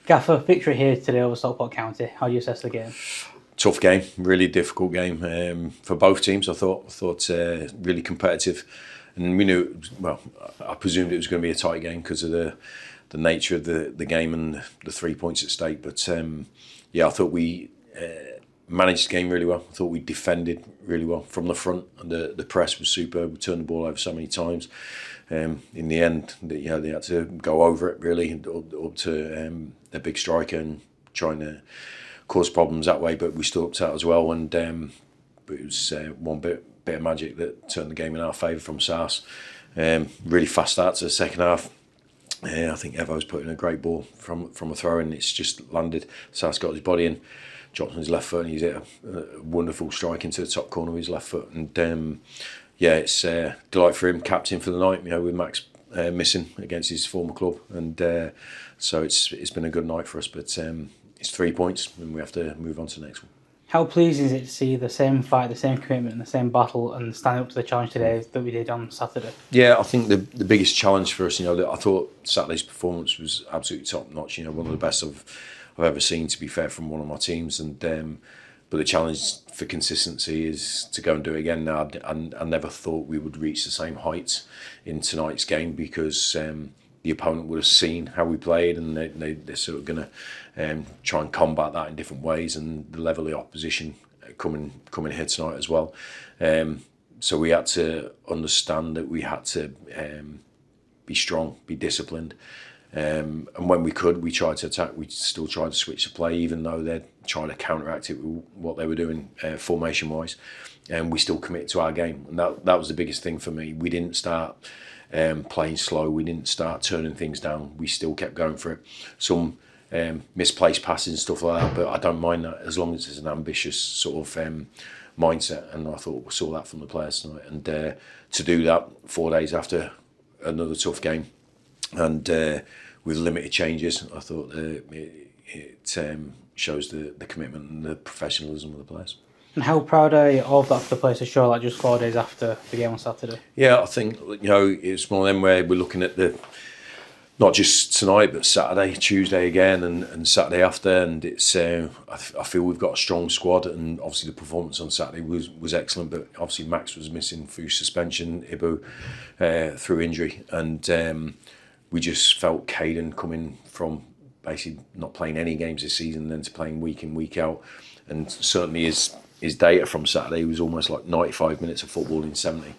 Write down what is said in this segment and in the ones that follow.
Gaffer, victory here today over Stockport County. How do you assess the game? Tough game, really difficult game for both teams. I thought really competitive, and we knew. Well, I presumed it was going to be a tight game because of the nature of the game and the 3 points at stake. But I thought we managed the game really well. I thought we defended really well from the front, and the press was superb. We turned the ball over so many times. In the end, they had to go over it really up to their big striker and trying to cause problems that way. But we stood up to that as well, and it was one bit of magic that turned the game in our favour from Sars. Really fast start to the second half. I think Evo's put in a great ball from a throw, and it's just landed. Sars got his body in, dropped on his left foot, and he's hit a wonderful strike into the top corner of his left foot. And it's a delight for him, captain for the night. With Max missing against his former club, and so it's been a good night for us. But it's 3 points, and we have to move on to the next one. How pleasing is it to see the same fight, the same commitment, and the same battle, and standing up to the challenge today that we did on Saturday? Yeah, I think the biggest challenge for us, I thought Saturday's performance was absolutely top notch. One of the best I've ever seen, to be fair, from one of my teams. And but the challenge for consistency is to go and do it again. Now, I never thought we would reach the same heights in tonight's game because the opponent would have seen how we played, and they're sort of going to try and combat that in different ways, and the level of the opposition coming here tonight as well. So we had to understand that we had to be strong, be disciplined, and when we could, we tried to attack. We still tried to switch the play, even though they're trying to counteract it with what they were doing formation-wise, and we still committed to our game. And that was the biggest thing for me. We didn't start playing slow. We didn't start turning things down. We still kept going for it. Some misplaced passes and stuff like that, but I don't mind that as long as it's an ambitious sort of mindset. And I thought we saw that from the players tonight. And to do that 4 days after another tough game, and with limited changes, I thought it shows the commitment and the professionalism of the players. And how proud are you of that for the players to show that just 4 days after the game on Saturday? Yeah, I think it's one of them where we're looking at not just tonight, but Saturday, Tuesday again, and Saturday after, and it's I feel we've got a strong squad, and obviously the performance on Saturday was excellent, but obviously Max was missing through suspension, Ibu through injury, and we just felt Caden coming from basically not playing any games this season, then to playing week in, week out, and certainly his data from Saturday was almost like 95 minutes of football in 70.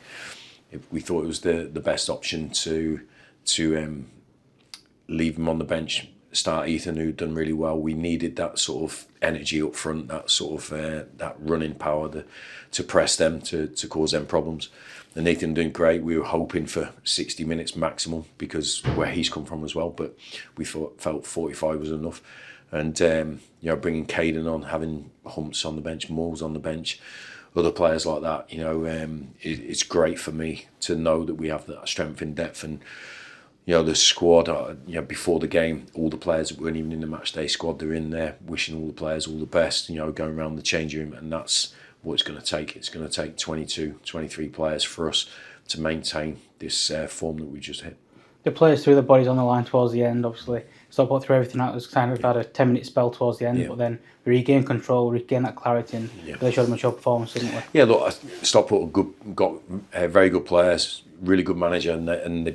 We thought it was the best option to leave him on the bench, start Ethan, who'd done really well. We needed that sort of energy up front, that sort of that running power to press them, to cause them problems. And Ethan doing great. We were hoping for 60 minutes maximum because where he's come from as well, but we felt 45 was enough. And bringing Caden on, having Humphrys on the bench, Mullin on the bench, other players like that, it's great for me to know that we have that strength in depth. And the squad, before the game, all the players that weren't even in the match day squad, they're in there wishing all the players all the best, going around the changing room, and that's what it's going to take. It's going to take 22, 23 players for us to maintain this form that we just hit. The players threw their bodies on the line towards the end, obviously. Stockport threw everything out. It was kind of had a 10-minute spell towards the end, but then we regained control, regained that clarity, and they showed a mature performance, didn't we? Yeah, look, Stockport got very good players, really good manager, and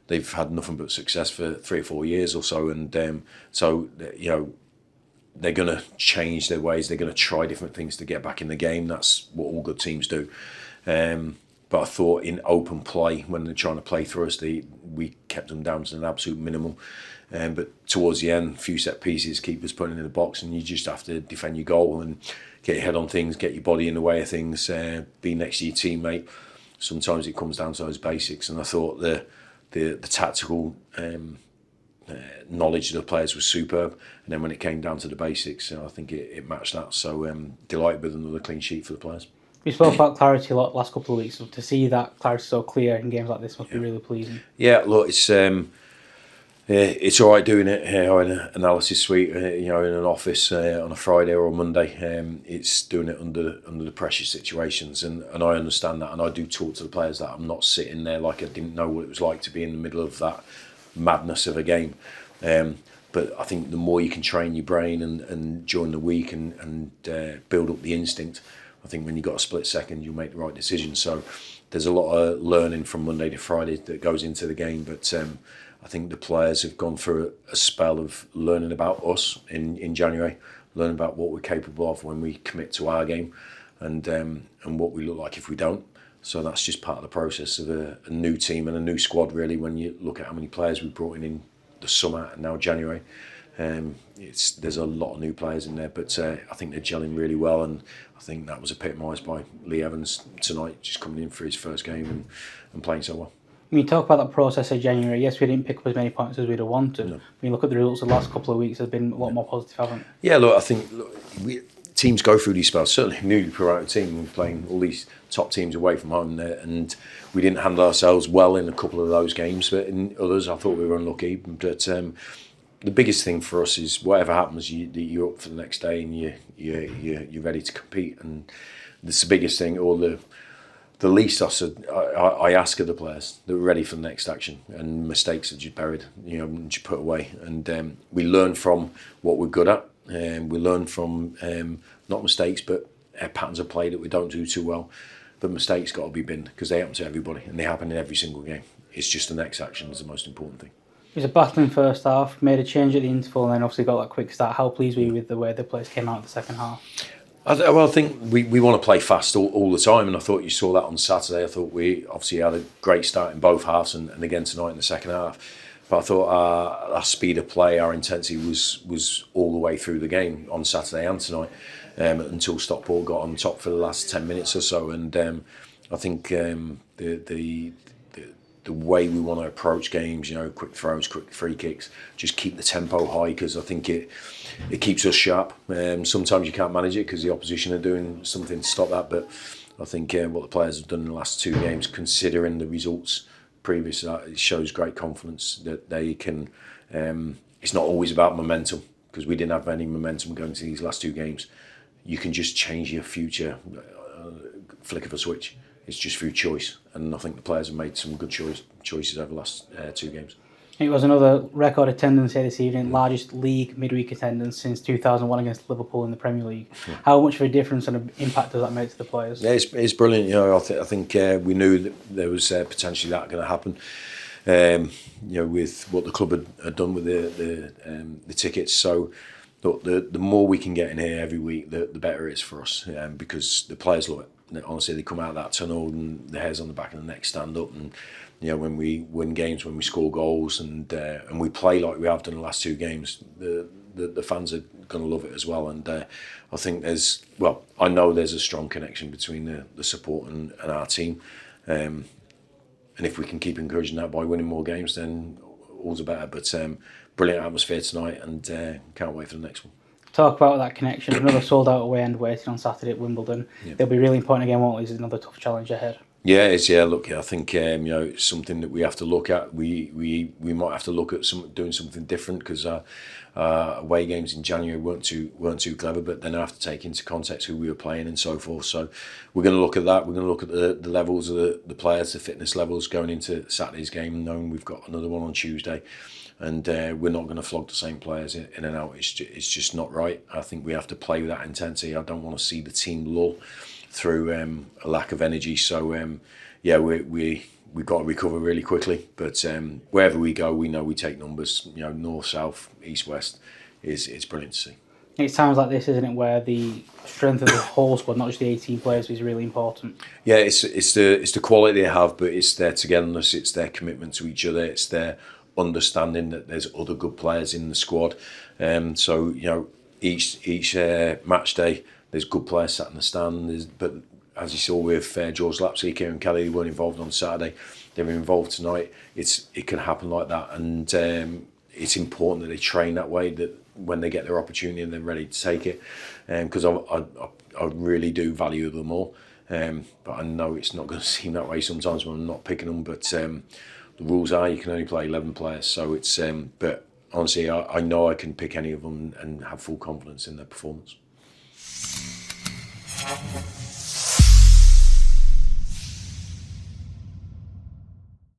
they've had nothing but success for 3 or 4 years or so, and so they're going to change their ways. They're going to try different things to get back in the game. That's what all good teams do. But I thought in open play, when they're trying to play through us, we kept them down to an absolute minimum. But towards the end, a few set pieces, keepers putting in the box, and you just have to defend your goal and get your head on things, get your body in the way of things, be next to your teammate. Sometimes it comes down to those basics, and I thought the tactical knowledge of the players was superb, and then when it came down to the basics, I think it matched that. So delighted with another clean sheet for the players. We spoke about clarity a lot last couple of weeks, so to see that clarity so clear in games like this must be really pleasing. Yeah, look, it's all right doing it here in an analysis suite, in an office on a Friday or a Monday. It's doing it under the pressure situations, and I understand that, and I do talk to the players that I'm not sitting there like I didn't know what it was like to be in the middle of that madness of a game. but I think the more you can train your brain and during the week and build up the instinct, I think when you've got a split second, you'll make the right decision. So there's a lot of learning from Monday to Friday that goes into the game. But I think the players have gone through a spell of learning about us in January, learning about what we're capable of when we commit to our game, and what we look like if we don't. So that's just part of the process of a new team and a new squad, really, when you look at how many players we've brought in the summer and now January. There's a lot of new players in there, but I think they're gelling really well, and I think that was epitomised by Lee Evans tonight, just coming in for his first game and playing so well. When you talk about that process of January, yes, we didn't pick up as many points as we'd have wanted. No. When you look at the results of the last couple of weeks, they've been a lot more positive, haven't they? Yeah, look, I think teams go through these spells. Certainly, newly promoted team, we're playing all these top teams away from home there, and we didn't handle ourselves well in a couple of those games, but in others, I thought we were unlucky. But the biggest thing for us is whatever happens, you're up for the next day and you're ready to compete, and that's the biggest thing. Or the least I ask of the players that we're ready for the next action, and mistakes are just buried, just put away, and we learn from what we're good at, and we learn from not mistakes but patterns of play that we don't do too well. But mistakes got to be binned because they happen to everybody and they happen in every single game. It's just the next action is the most important thing. It was a battling first half, made a change at the interval, and then obviously got that quick start. How pleased were you with the way the players came out in the second half? I think we want to play fast all the time, and I thought you saw that on Saturday. I thought we obviously had a great start in both halves, and again tonight in the second half. But I thought our speed of play, our intensity was all the way through the game on Saturday and tonight, until Stockport got on top for the last 10 minutes or so. And I think the way we want to approach games, quick throws, quick free kicks, just keep the tempo high, because I think it keeps us sharp. Sometimes you can't manage it because the opposition are doing something to stop that, but I think what the players have done in the last two games, considering the results previous to that, it shows great confidence that they can. It's not always about momentum, because we didn't have any momentum going to these last two games. You can just change your future, flick of a switch. It's just through choice, and I think the players have made some good choices over the last two games. It was another record attendance here this evening, largest league midweek attendance since 2001 against Liverpool in the Premier League. Yeah. How much of a difference and an impact does that make to the players? Yeah, it's brilliant. I think we knew that there was potentially that going to happen. With what the club had done with the tickets. So look, the more we can get in here every week, the better it is for us, because the players love it. Honestly, they come out of that tunnel and the hairs on the back of the neck stand up, and when we win games, when we score goals, and we play like we have done the last two games, the fans are going to love it as well. And I think I know there's a strong connection between the support and our team, and if we can keep encouraging that by winning more games, then all's the better. But brilliant atmosphere tonight, and can't wait for the next one. Talk about that connection. Another sold-out away end waiting on Saturday at Wimbledon. Yeah. They'll be really important again, won't they? It's another tough challenge ahead. Yeah, it's Look, I think it's something that we have to look at. We might have to look at doing something different, because away games in January weren't too clever. But then I have to take into context who we were playing and so forth. So we're going to look at that. We're going to look at the levels of the players, the fitness levels going into Saturday's game, knowing we've got another one on Tuesday. And we're not going to flog the same players in and out. It's just not right. I think we have to play with that intensity. I don't want to see the team lull through a lack of energy. So we've got to recover really quickly. But wherever we go, we know we take numbers. North, south, east, west. It's brilliant to see. It sounds like this, isn't it, where the strength of the whole squad, not just the 18 players, is really important. Yeah, it's the quality they have, but it's their togetherness. It's their commitment to each other. It's their understanding that there's other good players in the squad. So each match day, there's good players sat in the stand. But as you saw with George Lapsley, Kieran Kelly, they weren't involved on Saturday. They were involved tonight. It can happen like that, and it's important that they train that way, that when they get their opportunity and they're ready to take it. Because I really do value them all. But I know it's not going to seem that way sometimes when I'm not picking them. But the rules are you can only play 11 players. So it's but honestly, I know I can pick any of them and have full confidence in their performance.